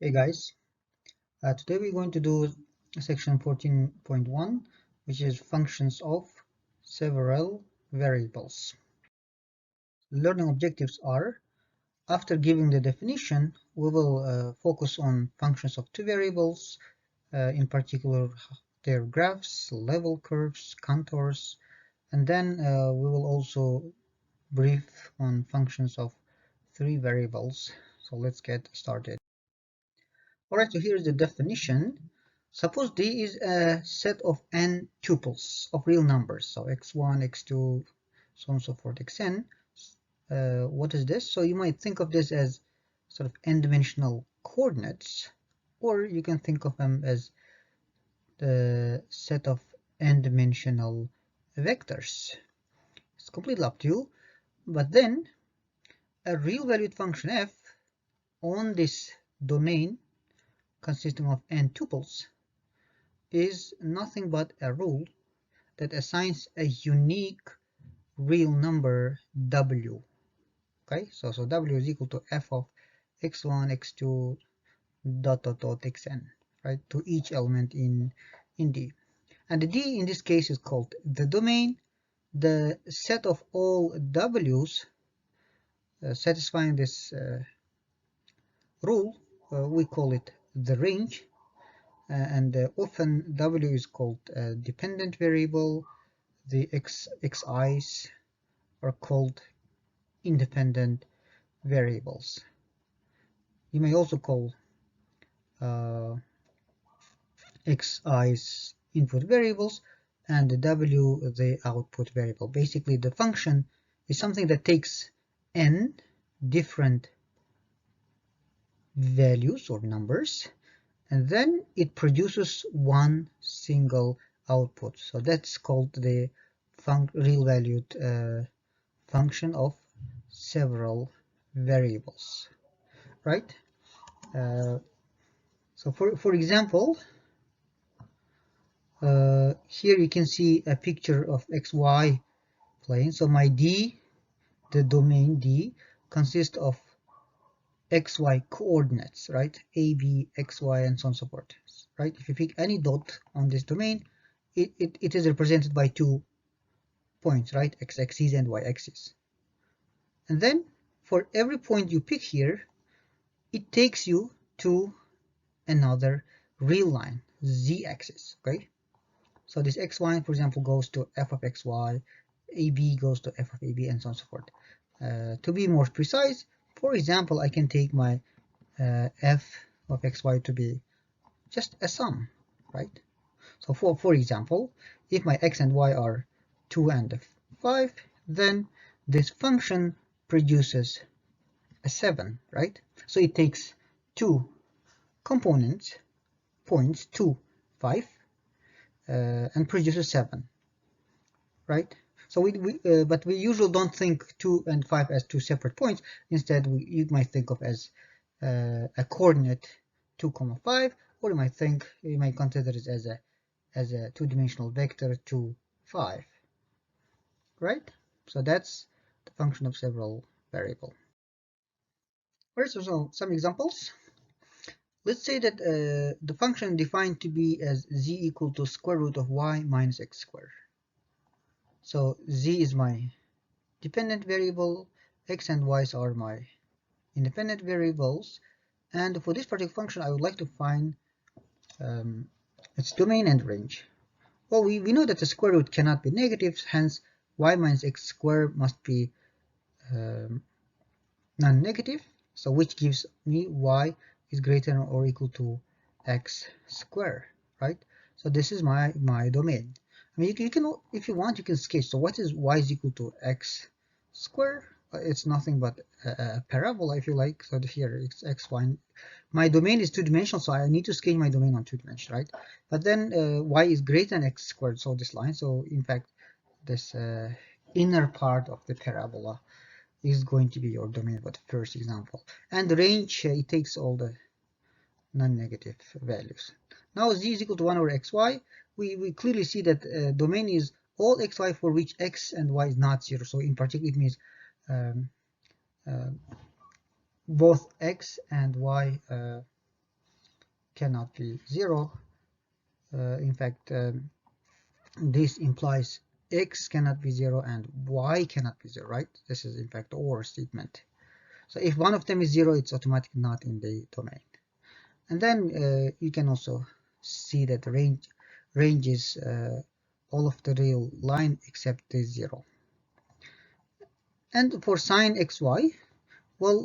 Hey guys, today we're going to do section 14.1, which is functions of several variables. Learning objectives are, after giving the definition, we will focus on functions of two variables, in particular their graphs, level curves, contours, and then we will also brief on functions of three variables. So let's get started. Alright, so here's the definition. Suppose D is a set of n tuples of real numbers, so x1, x2, so on and so forth, xn. What is this? So you might think of this as sort of n-dimensional coordinates, or you can think of them as the set of n-dimensional vectors. It's completely up to you. But then a real valued function f on this domain consisting of n tuples is nothing but a rule that assigns a unique real number w. Okay, so w is equal to f of x1, x2, dot dot dot xn, right, to each element in D. And the D in this case is called the domain. The set of all w's satisfying this rule, we call it the range. And often w is called a dependent variable. The xi's are called independent variables. You may also call xi's input variables and the w the output variable. Basically, the function is something that takes n different values or numbers, and then it produces one single output. So that's called the real valued function of several variables, right? So for example, here you can see a picture of xy plane. So my D, the domain D, consists of xy coordinates, right? A, B, xy, and so on and so forth, right? If you pick any dot on this domain, it is represented by 2 points, right? X-axis and y-axis. And then for every point you pick here, it takes you to another real line, z-axis, okay? So this xy, for example, goes to f of xy, ab goes to f of ab, and so on and so forth. To be more precise, for example, I can take my f of xy to be just a sum, right? So for example, if my x and y are 2 and 5, then this function produces a 7, right? So it takes two components, points 2, 5, and produces 7, right? So but we usually don't think 2 and 5 as two separate points. Instead, you might think of as a coordinate 2, 5, or you might consider it as a two-dimensional vector 2, 5, right? So that's the function of several variable. Alright, so some examples. Let's say that the function defined to be as z equal to square root of y minus x squared. So z is my dependent variable, x and y are my independent variables, and for this particular function I would like to find its domain and range. Well, we know that the square root cannot be negative, hence y minus x squared must be non-negative, so which gives me y is greater than or equal to x squared, right? So this is my domain. I mean, you can, if you want, you can sketch. So what is y is equal to x squared? It's nothing but a parabola, if you like. So here it's x1. My domain is two-dimensional, so I need to sketch my domain on two dimensions, right? But then y is greater than x squared, so this line. So in fact, this inner part of the parabola is going to be your domain for the first example. And the range, it takes all the non-negative values. Now z is equal to 1 over xy. We clearly see that domain is all xy for which x and y is not 0. So in particular, it means both x and y cannot be 0. In fact, this implies x cannot be 0 and y cannot be 0, right? This is in fact OR statement. So if one of them is 0, it's automatically not in the domain. And then you can also see that the range is all of the real line except the 0. And for sign xy, well,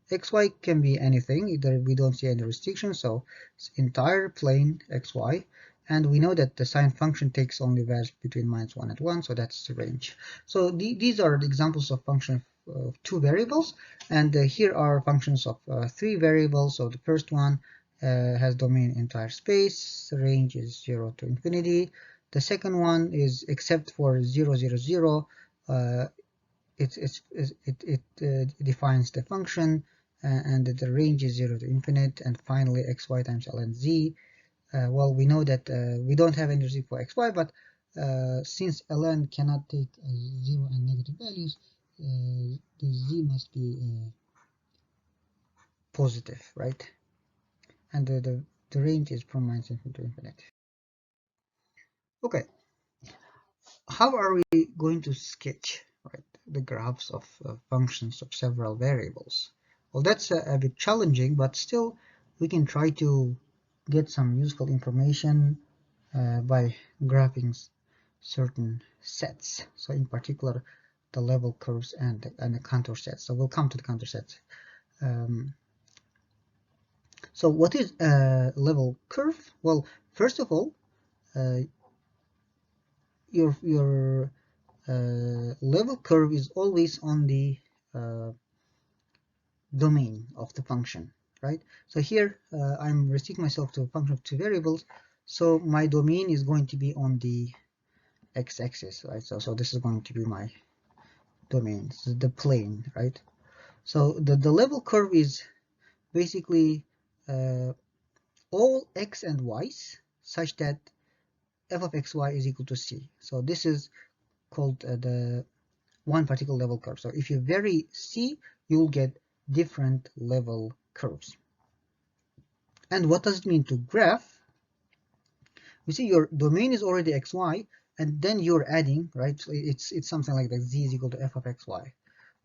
xy can be anything. Either we don't see any restriction, so it's entire plane xy. And we know that the sign function takes only values between -1 and 1, so that's the range. So these are the examples of functions of 2 variables, and here are functions of 3 variables. So the first one has domain entire space, the range is 0 to infinity. The second one is except for 0, 0, 0, it defines the function, and the range is 0 to infinite, and finally xy times ln z. Well, we know that we don't have any receipt for xy, but since ln cannot take 0 and negative values, the z must be positive, right? And the range is from -infinity to infinite. Okay, how are we going to sketch, right, the graphs of functions of several variables? Well, that's a bit challenging, but still we can try to get some useful information by graphing certain sets. So in particular, the level curves and the contour sets. So we'll come to the contour sets. So what is a level curve? Well, first of all, your level curve is always on the domain of the function, right? So here I'm restricting myself to a function of 2 variables, so my domain is going to be on the x-axis, right? So this is going to be my domain, this is the plane, right? So the level curve is basically all x and y's such that f of xy is equal to c. So this is called the one particular level curve. So if you vary c, you will get different level curves. And what does it mean to graph? You see, your domain is already xy, and then you're adding, right? So it's something like that, z is equal to f of xy,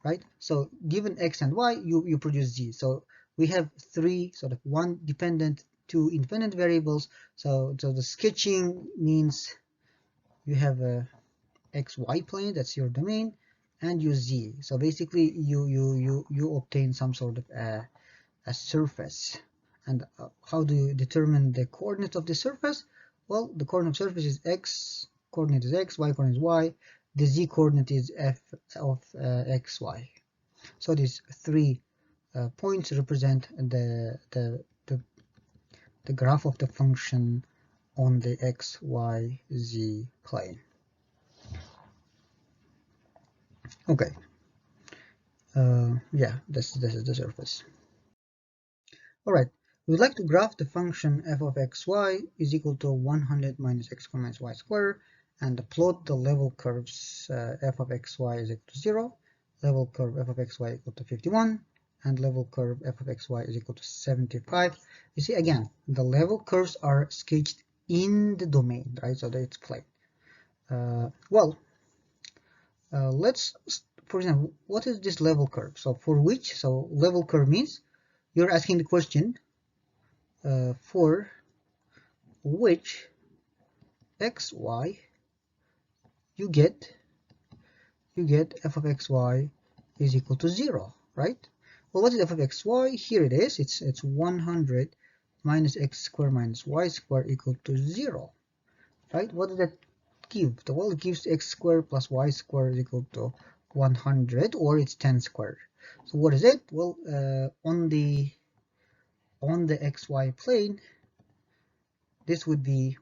right? So given x and y, you produce z. So we have 3 sort of 1 dependent, 2 independent variables. So the sketching means you have a xy plane, that's your domain, and your z. So basically you obtain some sort of a surface. And how do you determine the coordinate of the surface? Well, the coordinate of surface is x, coordinate is x, y coordinate is y, the z coordinate is f of xy. So these 3 points represent the graph of the function on the x, y, z plane. Okay, yeah, this is the surface. All right, we'd like to graph the function f of xy is equal to 100 minus x squared minus y squared, and plot the level curves f of xy is equal to 0, level curve f of xy equal to 51, and level curve f of xy is equal to 75. You see, again, the level curves are sketched in the domain, right? So that it's plane. Let's, for example, what is this level curve? So for which, so level curve means you're asking the question for which xy you get f of xy is equal to 0, right? Well, what is f of xy? Here it is. It's 100 minus x squared minus y squared equal to 0, right? What does that give? Well, it gives x squared plus y squared is equal to 100, or it's 10 squared. So what is it? Well, on the xy plane, this would be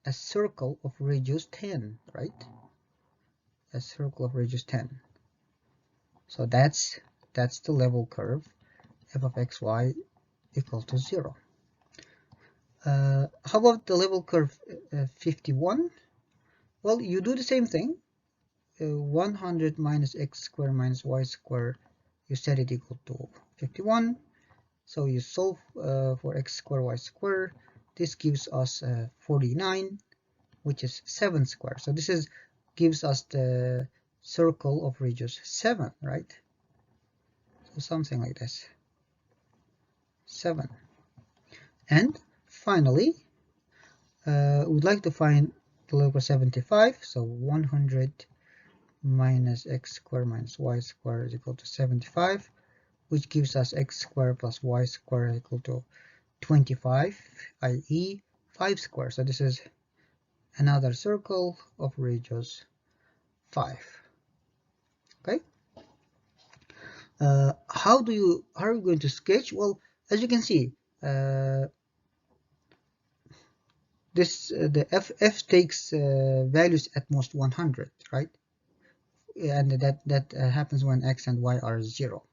a circle of radius 10, right? A circle of radius 10. So that's the level curve, f of xy equal to 0. How about the level curve 51? Well, you do the same thing. 100 minus x squared minus y squared, you set it equal to 51. So you solve for x square y square. This gives us 49, which is 7 square. So this is gives us the circle of radius 7, right? So something like this, 7. And finally, we'd like to find the log of 75. So 100 minus x squared minus y squared is equal to 75, which gives us x squared plus y squared equal to 25, i.e. 5 squared. So this is another circle of radius 5. Okay. How are you going to sketch? Well, as you can see, the f takes values at most 100, right? And that happens when x and y are 0.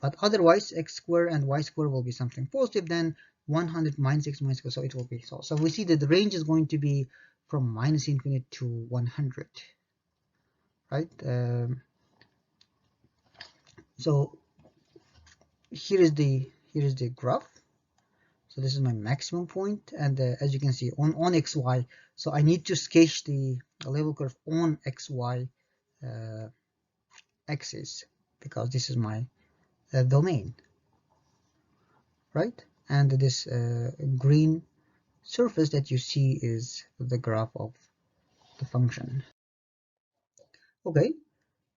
But otherwise, x squared and y squared will be something positive. Then 100 minus x minus x, so it will be so. So we see that the range is going to be from minus infinity to 100, right? So here is the graph. So this is my maximum point, and as you can see on xy, so I need to sketch the level curve on xy axis because this is my domain, right? And this green surface that you see is the graph of the function. Okay,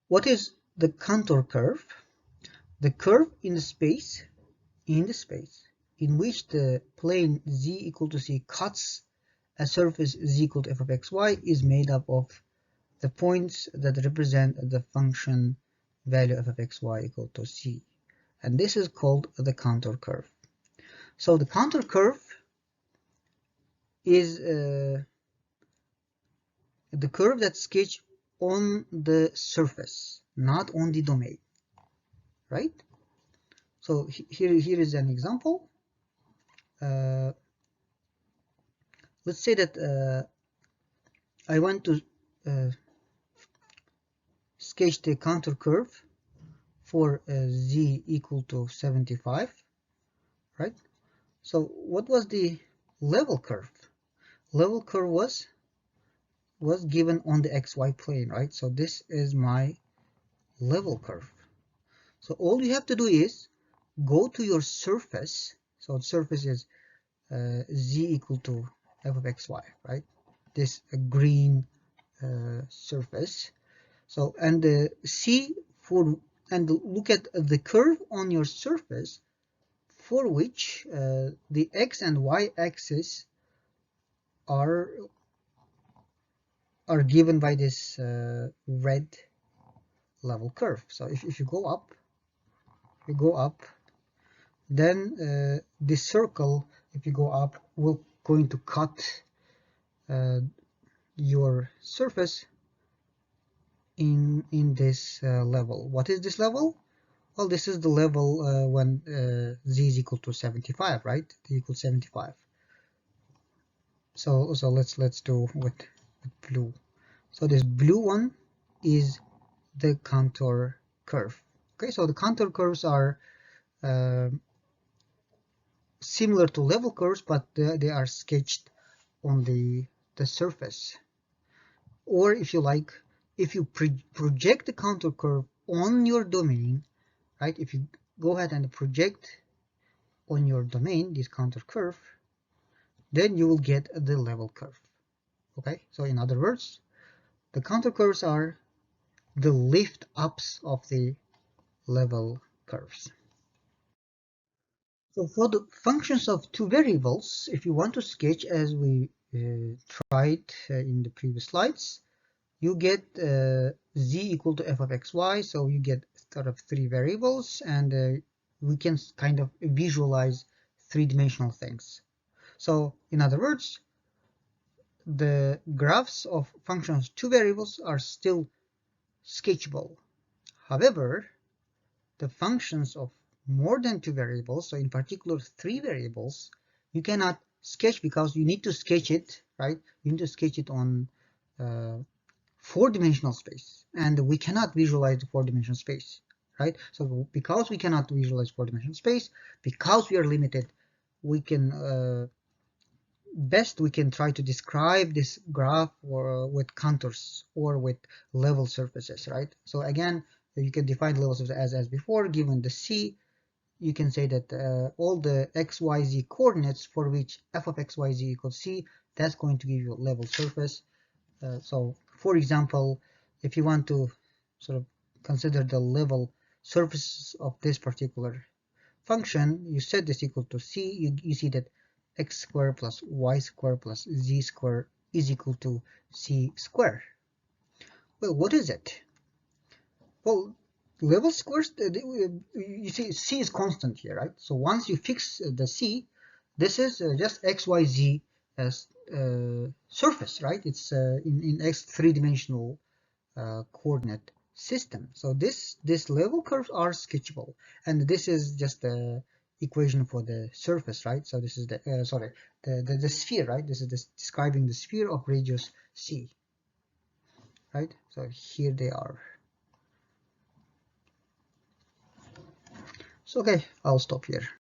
what is the contour curve? The curve in the space in which the plane z equal to c cuts a surface z equal to f of xy is made up of the points that represent the function value f of xy equal to c, and this is called the contour curve. So the contour curve is the curve that's sketched on the surface, not on the domain, right? So here is an example. Let's say that I want to sketch the contour curve for z equal to 75, right? So what was the level curve? Level curve was given on the xy plane, right? So this is my level curve. So all you have to do is go to your surface. So the surface is z equal to f of xy, right? This green surface. So and see for and look at the curve on your surface for which the x and y axis are given by this red level curve. So if you go up, then this circle, if you go up, will going to cut your surface in this level. What is this level? Well, this is the level when z is equal to 75, right? Z equals 75. So let's do with blue. So this blue one is the contour curve. Okay, so the contour curves are similar to level curves, but they are sketched on the surface. Or if you like, if you project the contour curve on your domain, right? If you go ahead and project on your domain this contour curve, then you will get the level curve. Okay, so in other words, the contour curves are the lift ups of the level curves. So for the functions of two variables, if you want to sketch as we tried in the previous slides, you get z equal to f of xy, so you get sort of three variables, and we can kind of visualize three-dimensional things. So in other words, the graphs of functions two variables are still sketchable. However, the functions of more than two variables, so in particular three variables, you cannot sketch because you need to sketch it, right? You need to sketch it on four-dimensional space, and we cannot visualize the four-dimensional space. right? So because we cannot visualize four-dimensional space, because we are limited, we can we can try to describe this graph or with contours or with level surfaces, right? So again, you can define level surfaces as before. Given the C, you can say that all the xyz coordinates for which f of xyz equals C, that's going to give you a level surface. So for example, if you want to sort of consider the level surfaces of this particular function, you set this equal to C, you see that x squared plus y squared plus z squared is equal to C squared. Well, what is it? Well, level squares, you see C is constant here, right? So once you fix the C, this is just xyz as surface, right? It's in x three-dimensional coordinate system. So this level curves are sketchable, and this is just the equation for the surface, right? So this is the sorry, the sphere, right? This is describing the sphere of radius C, right? So here they are. So okay, I'll stop here.